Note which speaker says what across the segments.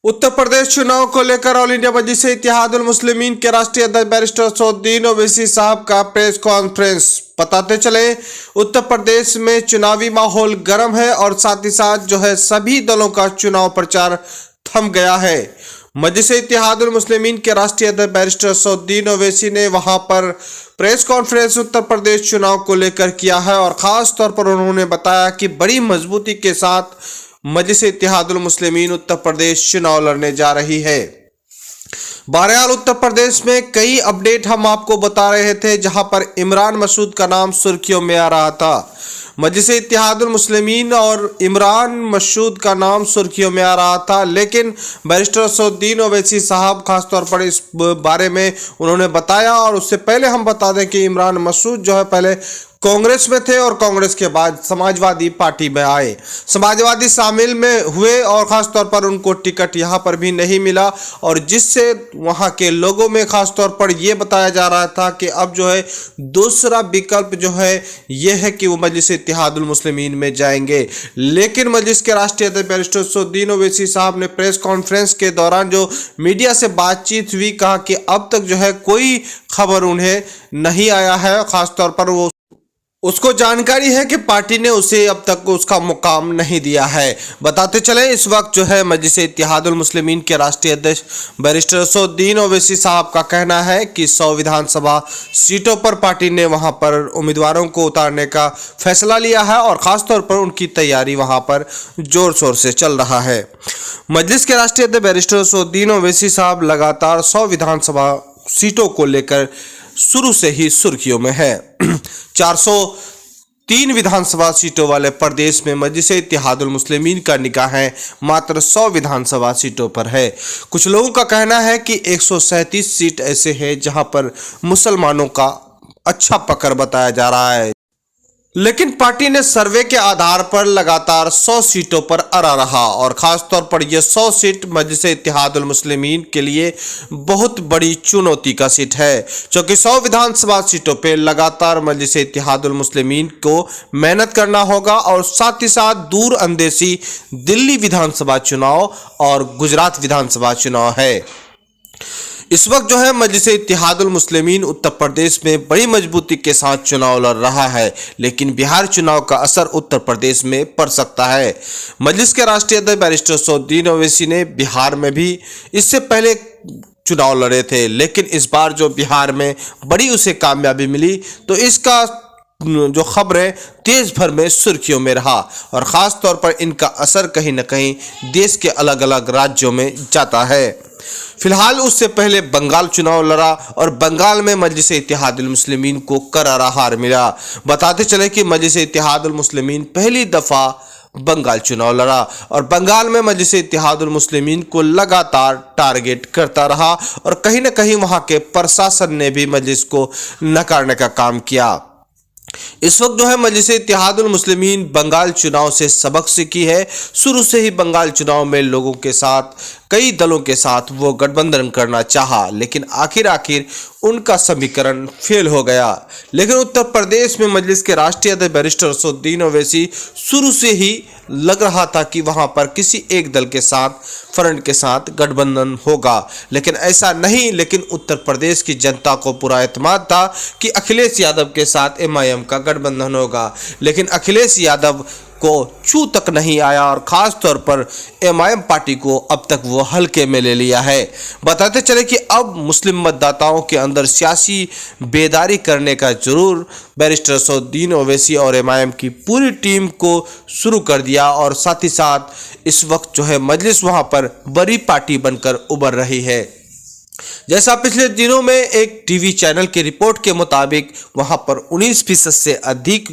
Speaker 1: उत्तर प्रदेश चुनाव को लेकर ऑल इंडिया मजलिस इत्तेहादुल मुस्लिमीन के राष्ट्रीय अध्यक्ष बैरिस्टर असदुद्दीन ओवैसी साहब का प्रेस कॉन्फ्रेंस। बताते चले, उत्तर प्रदेश में चुनावी माहौल गर्म है और साथ ही साथ सभी दलों का चुनाव प्रचार थम गया है। मजलिस इत्तेहादुल मुस्लिमीन के राष्ट्रीय अध्यक्ष बैरिस्टर असदुद्दीन ओवैसी ने वहां पर प्रेस कॉन्फ्रेंस उत्तर प्रदेश चुनाव को लेकर किया है और खास तौर पर उन्होंने बताया कि बड़ी मजबूती के साथ मजलिस इत्तेहादुल मुस्लिमीन उत्तर प्रदेश चुनाव लड़ने जा रही है। बहरहाल उत्तर प्रदेश में कई अपडेट हम आपको बता रहे थे, जहां पर इमरान मसूद का नाम सुर्खियों में आ रहा था। मजलिस इत्तेहादुल मुस्लिमीन और इमरान मसूद का नाम सुर्खियों में आ रहा था, लेकिन बैरिस्टर असदुद्दीन ओवैसी साहब खासतौर पर इस बारे में उन्होंने बताया। और उससे पहले हम बता दें कि इमरान मसूद पहले कांग्रेस में थे और कांग्रेस के बाद समाजवादी पार्टी में आए, समाजवादी शामिल में हुए और ख़ास तौर पर उनको टिकट यहाँ पर भी नहीं मिला, और जिससे वहाँ के लोगों में ख़ास तौर पर ये बताया जा रहा था कि अब दूसरा विकल्प ये है कि वो मजलिस इत्तेहादुल मुस्लिमीन में जाएंगे। लेकिन मजलिस के राष्ट्रीय अध्यक्ष बैरिस्टर असदुद्दीन ओवैसी साहब ने प्रेस कॉन्फ्रेंस के दौरान जो मीडिया से बातचीत हुई, कहा कि अब तक कोई खबर उन्हें नहीं आया है। ख़ास तौर पर उसको जानकारी है कि पार्टी ने उसे अब तक उसका मुकाम नहीं दिया है। बताते चले, इस वक्त मजलिस इत्तेहादुल मुस्लिमीन के राष्ट्रीय अध्यक्ष बैरिस्टर असदुद्दीन ओवैसी साहब का कहना है कि 100 विधानसभा सीटों पर पार्टी ने वहां पर उम्मीदवारों को उतारने का फैसला लिया है और ख़ासतौर पर उनकी तैयारी वहां पर जोर शोर से चल रहा है। मजलिस के राष्ट्रीय अध्यक्ष बैरिस्टर असदुद्दीन ओवैसी साहब लगातार 100 विधानसभा सीटों को लेकर शुरू से ही सुर्खियों में है। 403 विधानसभा सीटों वाले प्रदेश में मजलिस इत्तेहादुल मुस्लिमीन का निगाहें मात्र 100 विधानसभा सीटों पर है। कुछ लोगों का कहना है कि 137 सीट ऐसे हैं जहां पर मुसलमानों का अच्छा पकड़ बताया जा रहा है, लेकिन पार्टी ने सर्वे के आधार पर लगातार 100 सीटों पर अड़ा रहा और ख़ास तौर पर यह 100 सीट मजलिस इत्तेहादुल मुस्लिमीन के लिए बहुत बड़ी चुनौती का सीट है, क्योंकि 100 विधानसभा सीटों पर लगातार मजलिस इत्तेहादुल मुस्लिमीन को मेहनत करना होगा और साथ ही साथ दूर अंदेशी दिल्ली विधानसभा चुनाव और गुजरात विधानसभा चुनाव है। इस वक्त मजलिस इत्तेहादुल मुस्लिमीन उत्तर प्रदेश में बड़ी मजबूती के साथ चुनाव लड़ रहा है, लेकिन बिहार चुनाव का असर उत्तर प्रदेश में पड़ सकता है। मजलिस के राष्ट्रीय अध्यक्ष बैरिस्टर असदुद्दीन ओवैसी ने बिहार में भी इससे पहले चुनाव लड़े थे, लेकिन इस बार जो बिहार में बड़ी उसे कामयाबी मिली, तो इसका जो खबरें देश भर में सुर्खियों में रहा और ख़ास तौर पर इनका असर कहीं न कहीं देश के अलग अलग राज्यों में जाता है। फिलहाल उससे पहले बंगाल चुनाव लड़ा और बंगाल में मजलिस इत्तेहादुल मुस्लिमीन को करारा हार मिला। बताते चले कि मजलिस इत्तेहादुल मुस्लिमीन पहली दफ़ा बंगाल चुनाव लड़ा और बंगाल में मजलिस इत्तेहादुल मुस्लिमीन को लगातार टारगेट करता रहा और कहीं न कहीं वहाँ के प्रशासन ने भी मजलिस को नकारने का काम किया। इस वक्त मजलिस इत्तेहादुल मुस्लिमीन बंगाल चुनाव से सबक सीखी है। शुरू से ही बंगाल चुनाव में लोगों के साथ, कई दलों के साथ वो गठबंधन करना चाहा, लेकिन आखिर उनका समीकरण फेल हो गया। लेकिन उत्तर प्रदेश में मजलिस के राष्ट्रीय अध्यक्ष बैरिस्टर असदुद्दीन ओवैसी शुरू से ही लग रहा था कि वहां पर किसी एक दल के साथ, फ्रंट के साथ गठबंधन होगा, लेकिन ऐसा नहीं। लेकिन उत्तर प्रदेश की जनता को पूरा एतमाद था कि अखिलेश यादव के साथ MIM का गठबंधन होगा, लेकिन अखिलेश यादव को छू तक नहीं आया और ख़ास तौर पर MIM पार्टी को अब तक वो हल्के में ले लिया है। बताते चले कि अब मुस्लिम मतदाताओं के अंदर सियासी बेदारी करने का जरूर बैरिस्टर असदुद्दीन ओवैसी और MIM की पूरी टीम को शुरू कर दिया और साथ ही साथ इस वक्त मजलिस वहाँ पर बड़ी पार्टी बनकर उभर रही है। जैसा पिछले दिनों में एक टीवी चैनल की रिपोर्ट के मुताबिक वहां पर 19% से अधिक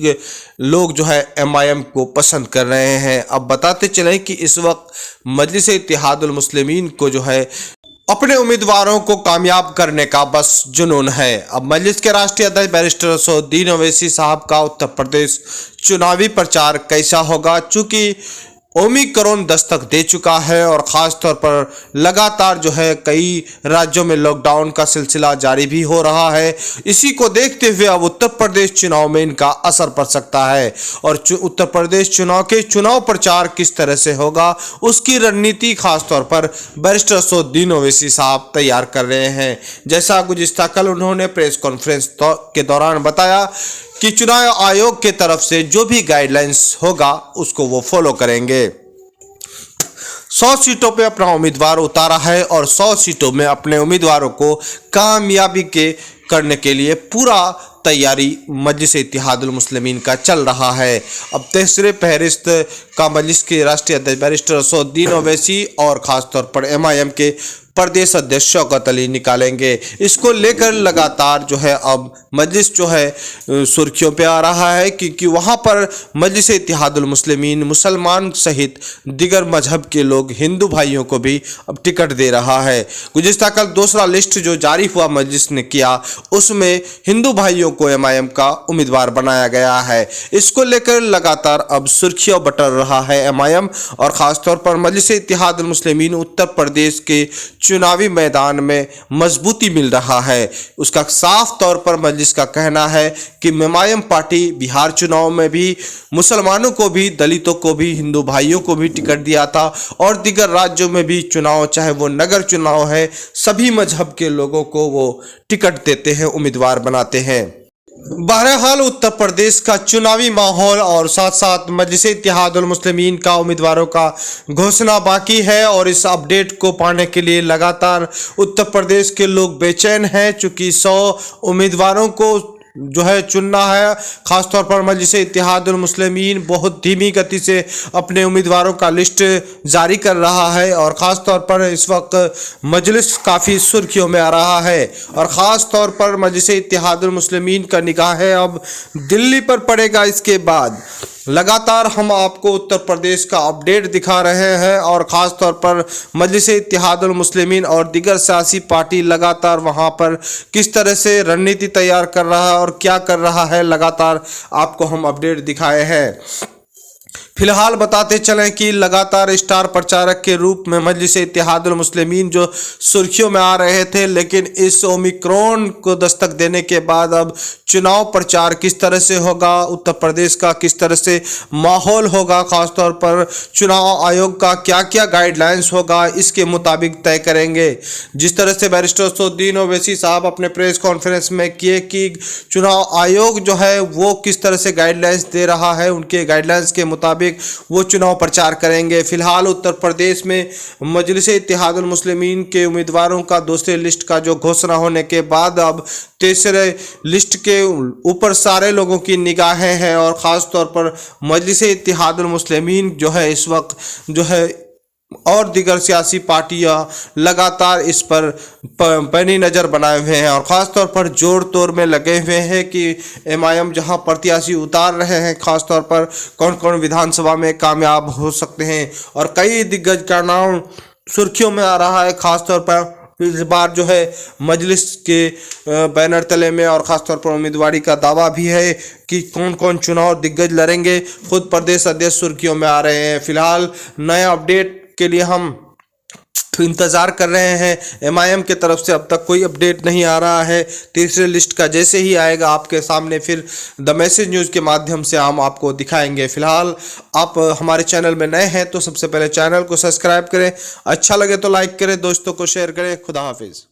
Speaker 1: लोग MIM को पसंद कर रहे हैं। अब बताते चले कि इस वक्त मजलिस इत्तेहादुल मुस्लिमीन को अपने उम्मीदवारों को कामयाब करने का बस जुनून है। अब मजलिस के राष्ट्रीय अध्यक्ष बैरिस्टर असदुद्दीन ओवैसी साहब का उत्तर प्रदेश चुनावी प्रचार कैसा होगा, चूँकि ओमिक्रॉन दस्तक दे चुका है और ख़ास तौर पर लगातार जो है कई राज्यों में लॉकडाउन का सिलसिला जारी भी हो रहा है। इसी को देखते हुए अब उत्तर प्रदेश चुनाव में इनका असर पड़ सकता है और उत्तर प्रदेश चुनाव प्रचार किस तरह से होगा उसकी रणनीति खास तौर पर बैरिस्टर असदुद्दीन ओवैसी साहब तैयार कर रहे हैं। जैसा गुज़िश्ता कल उन्होंने प्रेस कॉन्फ्रेंस के दौरान बताया कि चुनाव आयोग के तरफ से जो भी गाइडलाइंस होगा उसको वो फॉलो करेंगे। 100 सीटों पे अपना उम्मीदवार उतारा है और 100 सीटों में अपने उम्मीदवारों को कामयाबी के करने के लिए पूरा तैयारी मजलिस-ए-इत्तेहादुल मुस्लिमीन का चल रहा है। अब तीसरे फहरिस्त का मजलिस के राष्ट्रीय अध्यक्ष बैरिस्टर असदुद्दीन ओवैसी और ख़ास तौर पर MIM के प्रदेश अध्यक्ष शौकत अली निकालेंगे। इसको लेकर लगातार जो है अब मजलिस जो है सुर्खियों पे आ रहा है क्योंकि वहाँ पर मजलिस-ए-इत्तेहादुल मुस्लिमीन मुसलमान सहित दिगर मजहब के लोग हिंदू भाइयों को भी अब टिकट दे रहा है। गुज़िश्ता कल दूसरा लिस्ट जो जारी हुआ मजलिस ने किया उसमें हिंदू भाइयों को MIM का उम्मीदवार बनाया गया है। इसको लेकर लगातार अब सुर्खियों बटोर रहा है MIM और ख़ास तौर पर मजलिस-ए-इत्तेहादुल मुस्लिमीन उत्तर प्रदेश के चुनावी मैदान में मजबूती मिल रहा है। उसका साफ तौर पर मजलिस का कहना है कि MIM पार्टी बिहार चुनाव में भी मुसलमानों को भी, दलितों को भी, हिंदू भाइयों को भी टिकट दिया था और दीगर राज्यों में भी चुनाव, चाहे वो नगर चुनाव है, सभी मजहब के लोगों को वो टिकट देते हैं, उम्मीदवार बनाते हैं। बहरहाल उत्तर प्रदेश का चुनावी माहौल और साथ साथ मजलिस-ए-इत्तेहादुल मुस्लिमीन का उम्मीदवारों का घोषणा बाकी है और इस अपडेट को पाने के लिए लगातार उत्तर प्रदेश के लोग बेचैन हैं चूँकि 100 उम्मीदवारों को जो है चुनना है। ख़ासतौर पर मजलिस-ए-इत्तेहादुल मुस्लिमीन बहुत धीमी गति से अपने उम्मीदवारों का लिस्ट जारी कर रहा है और ख़ास तौर पर इस वक्त मजलिस काफ़ी सुर्खियों में आ रहा है और ख़ास तौर पर मजलिस-ए-इत्तेहादुल मुस्लिमीन का निगाह है अब दिल्ली पर पड़ेगा। इसके बाद लगातार हम आपको उत्तर प्रदेश का अपडेट दिखा रहे हैं और ख़ास तौर पर मजलिस-ए-इत्तेहादुल मुस्लिमीन और दीगर सियासी पार्टी लगातार वहां पर किस तरह से रणनीति तैयार कर रहा है और क्या कर रहा है, लगातार आपको हम अपडेट दिखाए हैं। फिलहाल बताते चलें कि लगातार स्टार प्रचारक के रूप में मजलिस-ए-इत्तेहादुल मुस्लिमीन जो सुर्खियों में आ रहे थे, लेकिन इस ओमिक्रॉन को दस्तक देने के बाद अब चुनाव प्रचार किस तरह से होगा, उत्तर प्रदेश का किस तरह से माहौल होगा, खासतौर पर चुनाव आयोग का क्या क्या गाइडलाइंस होगा, इसके मुताबिक तय करेंगे। जिस तरह से बैरिस्टर असदुद्दीन ओवैसी साहब अपने प्रेस कॉन्फ्रेंस में किए कि चुनाव आयोग जो है वो किस तरह से गाइडलाइंस दे रहा है, उनके गाइडलाइंस के मुताबिक वो चुनाव प्रचार करेंगे। फिलहाल उत्तर प्रदेश में मजलिस-ए-इत्तेहादुल मुस्लिमीन के उम्मीदवारों का दूसरे लिस्ट का जो घोषणा होने के बाद अब तीसरे लिस्ट के ऊपर सारे लोगों की निगाहें हैं और ख़ास तौर पर मजलिस-ए-इत्तेहादुल मुस्लिमीन जो है इस वक्त जो है और दीगर सियासी पार्टियां लगातार इस पर पैनी नज़र बनाए हुए हैं और ख़ास तौर पर जोड़ तोड़ में लगे हुए हैं कि MIM जहां प्रत्याशी उतार रहे हैं, ख़ास तौर पर कौन कौन विधानसभा में कामयाब हो सकते हैं और कई दिग्गज का नाम सुर्खियों में आ रहा है। ख़ास तौर पर इस बार जो है मजलिस के बैनर तले में और ख़ास तौर पर उम्मीदवारी का दावा भी है कि कौन कौन चुनाव दिग्गज लड़ेंगे, खुद प्रदेश अध्यक्ष सुर्खियों में आ रहे हैं। फिलहाल नए अपडेट के लिए हम इंतज़ार कर रहे हैं। MIM के तरफ से अब तक कोई अपडेट नहीं आ रहा है। तीसरे लिस्ट का जैसे ही आएगा आपके सामने फिर द मैसेज न्यूज़ के माध्यम से हम आपको दिखाएंगे। फिलहाल आप हमारे चैनल में नए हैं तो सबसे पहले चैनल को सब्सक्राइब करें, अच्छा लगे तो लाइक करें, दोस्तों को शेयर करें। खुदा हाफिज़।